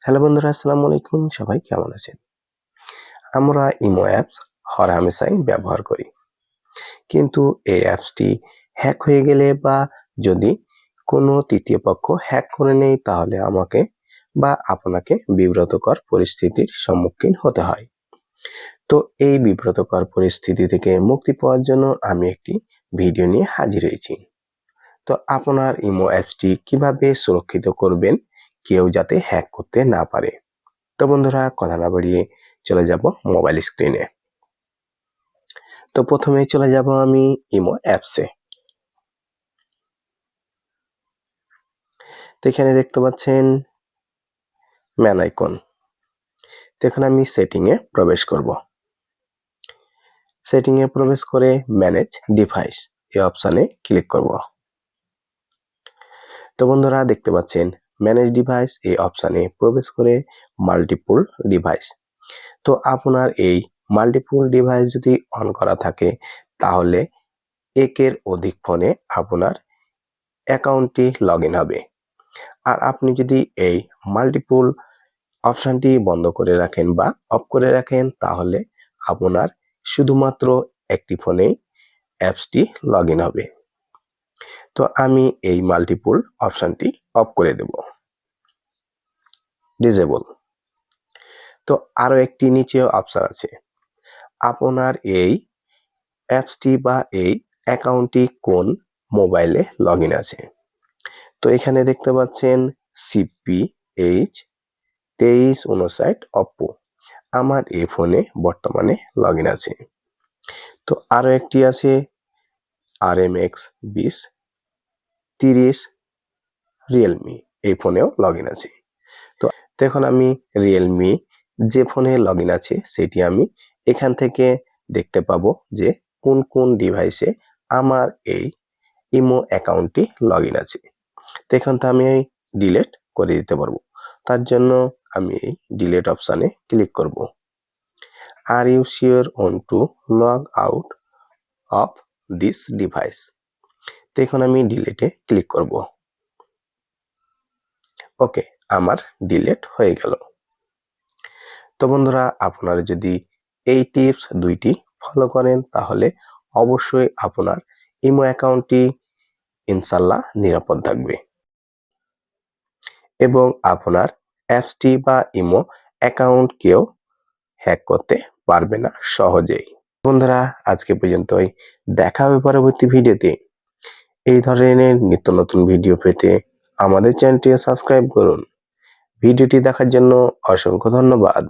Hello বন্ধুরা, আসসালামু আলাইকুম। সবাই কেমন আছেন? আমরা ইমো অ্যাপস হরহামেশাই ব্যবহার করি, কিন্তু এই অ্যাপসটি হ্যাক হয়ে গেলে বা যদি কোনো তৃতীয় পক্ষ হ্যাক করে নেয়, তাহলে আমাকে বা আপনাকে বিব্রতকর পরিস্থিতির সম্মুখীন হতে হয়। তো এই বিব্রতকর পরিস্থিতি থেকে মুক্তি পাওয়ার জন্য আমি একটি ভিডিও নিয়ে হাজির হয়েছি। তো আপনার ইমো অ্যাপসটি কিভাবে সুরক্ষিত করবেন, কেউ যাতে হ্যাক করতে না পারে। তো বন্ধুরা, কথা না বাড়িয়ে চলে যাব মোবাইল স্ক্রিনে। তো প্রথমে চলে যাব আমি ইমো অ্যাপসে। তো এখানে দেখতে পাচ্ছেন ম্যান আইকন। তো এখানে আমি সেটিংয়ে প্রবেশ করব। সেটিংয়ে প্রবেশ করে ম্যানেজ ডিভাইস এই অপশানে ক্লিক করব। তো বন্ধুরা, দেখতে পাচ্ছেন ম্যানেজ ডিভাইস এই অপশানে প্রবেশ করে মাল্টিপল ডিভাইস। তো আপনার এই মাল্টিপল ডিভাইস যদি অন করা থাকে, তাহলে একের অধিক ফোনে আপনার অ্যাকাউন্টটি লগ ইন হবে। আর আপনি যদি এই মাল্টিপল অপশনটি বন্ধ করে রাখেন বা অফ করে রাখেন, তাহলে আপনার শুধুমাত্র একটি ফোনেই অ্যাপসটি লগ ইন হবে। তো আমি এই মাল্টিপল অপশনটি অফ করে দেব, ডিসেবল। তো আরো একটি নিচে অপশন আছে, আপনার এই অ্যাপসটি বা এই অ্যাকাউন্টটি কোন মোবাইলে লগ ইন আছে। তো এখানে দেখতে পাচ্ছেন CPH 2359 অপ্পো আমার এই ফোনে বর্তমানে লগ ইন আছে। তো আরো একটি আছে RMX 2030 রিয়েলমি, এই ফোনেও লগ ইন আছে। তো এখন আমি রিয়েলমি যে ফোনে লগ ইন আছে সেটি আমি এখান থেকে দেখতে পাবো যে কোন কোন ডিভাইসে আমার এই ইমো অ্যাকাউন্টটি লগ ইন আছে। তো এখন তো আমি ডিলিট করে দিতে পারবো। তার জন্য আমি এই ডিলিট অপশানে ক্লিক করব। Are you sure want to log out of this device. তো এখন আমি ডিলিটে ক্লিক করব। ওকে, আমার ডিলিট হয়ে গেল। তো বন্ধুরা, আপনারা যদি এই টিপস দুইটি ফলো করেন, তাহলে অবশ্যই আপনার ইমো অ্যাকাউন্টটি ইনশাল্লাহ নিরাপদ থাকবে এবং আপনার অ্যাপসটি বা ইমো অ্যাকাউন্ট কেউ হ্যাক করতে পারবে না সহজেই। বন্ধুরা, আজকে পর্যন্তই। দেখা হবে পরবর্তী ভিডিওতে। এই ধরনের নিত্য নতুন ভিডিও পেতে আমাদের চ্যানেলটি সাবস্ক্রাইব করুন। ভিডিওটি দেখার জন্য অসংখ্য ধন্যবাদ।